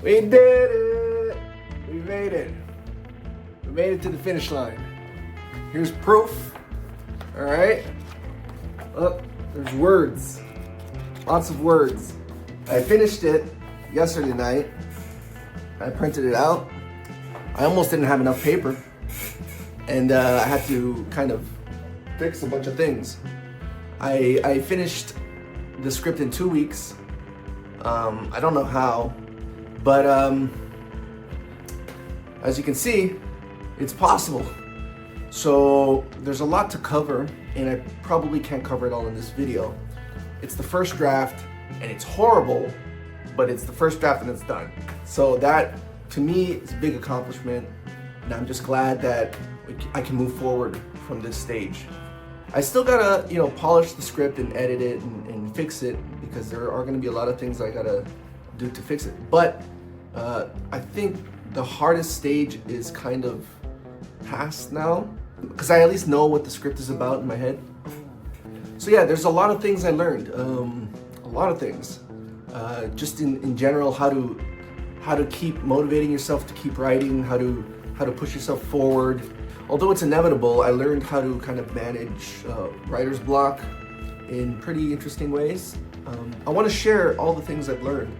We did it! We made it. We made it to the finish line. Here's proof. Alright? Oh, there's words. Lots of words. I finished it yesterday night. I printed it out. I almost didn't have enough paper. And I had to kind of fix a bunch of things. I finished the script in 2 weeks. I don't know how, but as you can see, it's possible. So there's a lot to cover, and I probably can't cover it all in this video. It's the first draft, and it's horrible, but it's the first draft and it's done. So that, to me, is a big accomplishment, and I'm just glad that I can move forward from this stage. I still gotta, polish the script and edit it and fix it, because there are gonna be a lot of things I gotta do to fix it. But I think the hardest stage is kind of past now, because I at least know what the script is about in my head. So yeah, there's a lot of things I learned, a lot of things. Just in general, how to keep motivating yourself to keep writing, how to push yourself forward. Although it's inevitable, I learned how to kind of manage writer's block in pretty interesting ways. I want to share all the things I've learned,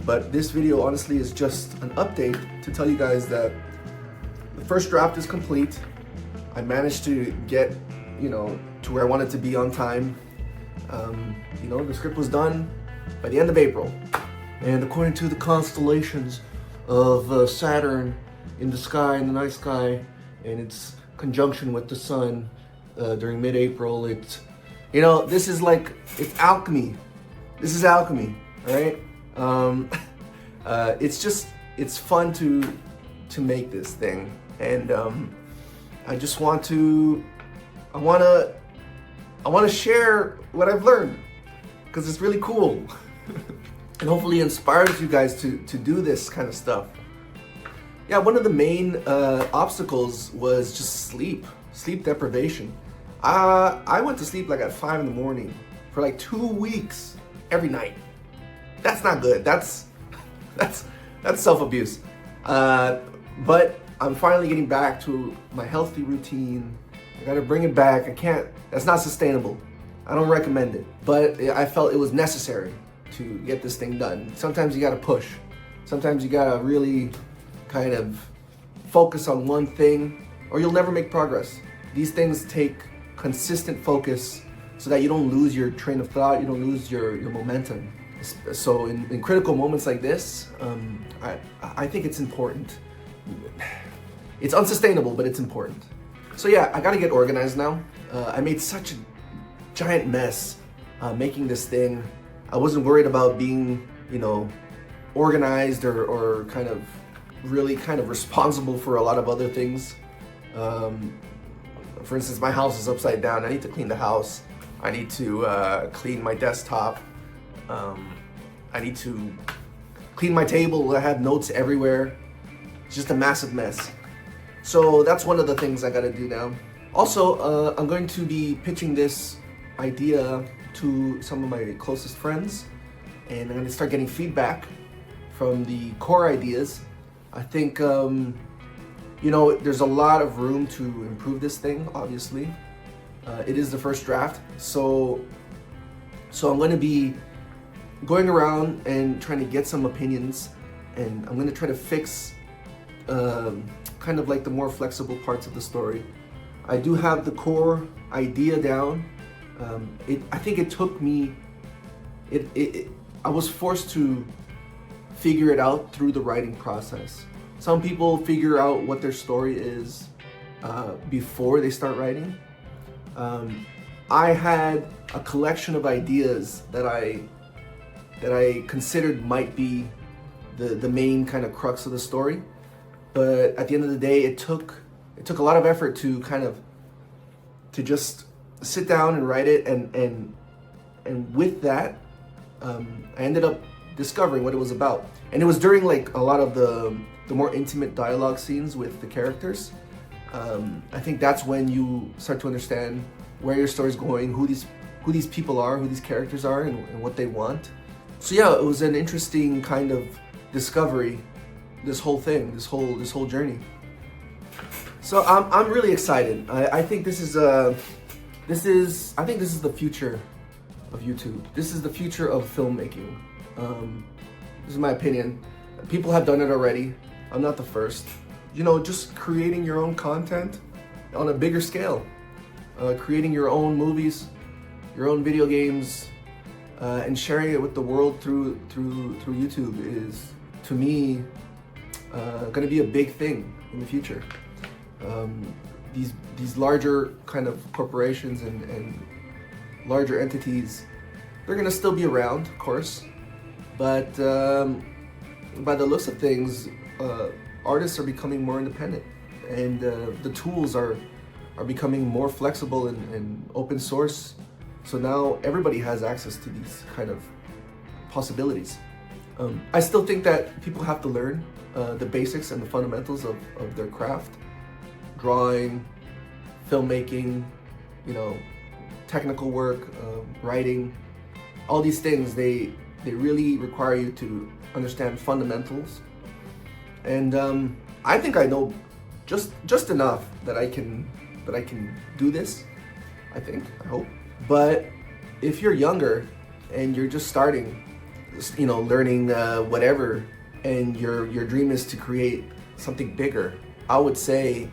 but this video honestly is just an update to tell you guys that the first draft is complete. I managed to get, to where I wanted to be on time. The script was done by the end of April. And according to the constellations of Saturn in the sky, in the night sky, and its conjunction with the sun during mid-April, this is like, it's alchemy. This is alchemy, all right? It's fun to make this thing, and I want to share what I've learned, because it's really cool, and hopefully inspires you guys to do this kind of stuff. Yeah, one of the main obstacles was just sleep deprivation. I went to sleep like at 5 in the morning for like 2 weeks every night. That's not good. That's self-abuse. But I'm finally getting back to my healthy routine. I gotta bring it back. I can't, that's not sustainable. I don't recommend it. But I felt it was necessary to get this thing done. Sometimes you gotta push. Sometimes you gotta really kind of focus on one thing, or you'll never make progress. These things take consistent focus so that you don't lose your train of thought, you don't lose your momentum. So in critical moments like this, I think it's important. It's unsustainable, but it's important. So yeah, I gotta get organized now. I made such a giant mess making this thing. I wasn't worried about being, organized or kind of really kind of responsible for a lot of other things. For instance, my house is upside down. I need to clean the house. I need to clean my desktop. I need to clean my table. I have notes everywhere. It's just a massive mess. So that's one of the things I gotta do now. Also, I'm going to be pitching this idea to some of my closest friends, and I'm gonna start getting feedback from the core ideas. I think, there's a lot of room to improve this thing, obviously. It is the first draft, so I'm going to be going around and trying to get some opinions, and I'm going to try to fix kind of like the more flexible parts of the story. I do have the core idea down. I think it took me, I was forced to figure it out through the writing process. Some people figure out what their story is before they start writing. I had a collection of ideas that I considered might be the main kind of crux of the story, but at the end of the day, it took a lot of effort to just sit down and write it, and with that, I ended up discovering what it was about. And it was during like a lot of the more intimate dialogue scenes with the characters. I think that's when you start to understand where your story's going, who these people are, who these characters are, and what they want. So yeah, it was an interesting kind of discovery this whole thing, this whole journey. So I'm really excited. I think this is the future of YouTube. This is the future of filmmaking. This is my opinion. People have done it already. I'm not the first. You know, just creating your own content on a bigger scale, creating your own movies, your own video games, and sharing it with the world through YouTube is, to me, going to be a big thing in the future. These larger kind of corporations and larger entities, they're going to still be around, of course, but by the looks of things, artists are becoming more independent, and the tools are becoming more flexible and open source. So now everybody has access to these kind of possibilities. I still think that people have to learn the basics and the fundamentals of their craft. Drawing, filmmaking, you know, technical work, writing, all these things, they really require you to understand fundamentals. And I think I know just enough that I can do this. I hope. But if you're younger and you're just starting, you know, learning whatever, and your dream is to create something bigger, I would say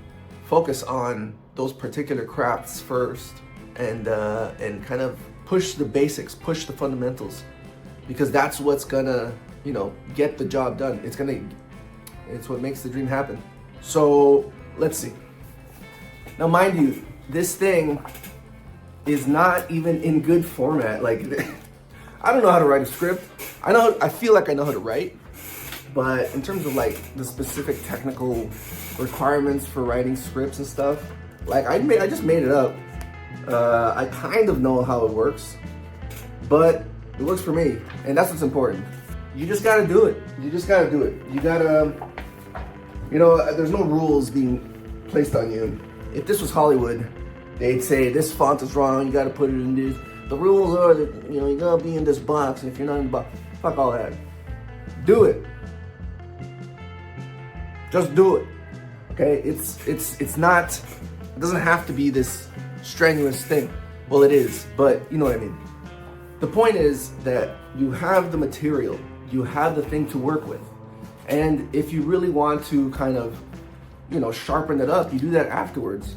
focus on those particular crafts first, and kind of push the basics, push the fundamentals, because that's what's gonna, you know, get the job done. It's what makes the dream happen. So let's see. Now, mind you, this thing is not even in good format. Like, I don't know how to write a script. I feel like I know how to write, but in terms of like the specific technical requirements for writing scripts and stuff, like I just made it up. I kind of know how it works, but it works for me, and that's what's important. You just gotta do it. You gotta, you know, there's no rules being placed on you. If this was Hollywood, they'd say this font is wrong, you gotta put it in this. The rules are that, you know, you gotta be in this box, and if you're not in the box, fuck all that. Do it. Just do it. Okay? It's not, it doesn't have to be this strenuous thing. Well, it is, but you know what I mean. The point is that you have the material, you have the thing to work with. And if you really want to kind of, you know, sharpen it up, you do that afterwards.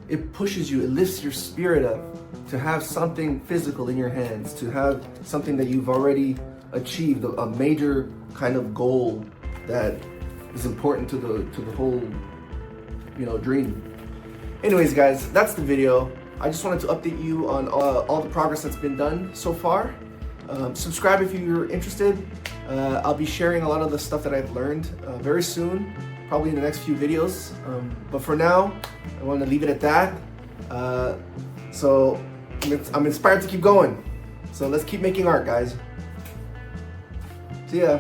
It pushes you, it lifts your spirit up to have something physical in your hands, to have something that you've already achieved, a major kind of goal that is important to the whole, you know, dream. Anyways, guys, that's the video. I just wanted to update you on all the progress that's been done so far. Subscribe if you're interested. I'll be sharing a lot of the stuff that I've learned very soon, probably in the next few videos. But for now, I want to leave it at that. So I'm inspired to keep going. So let's keep making art, guys. See ya.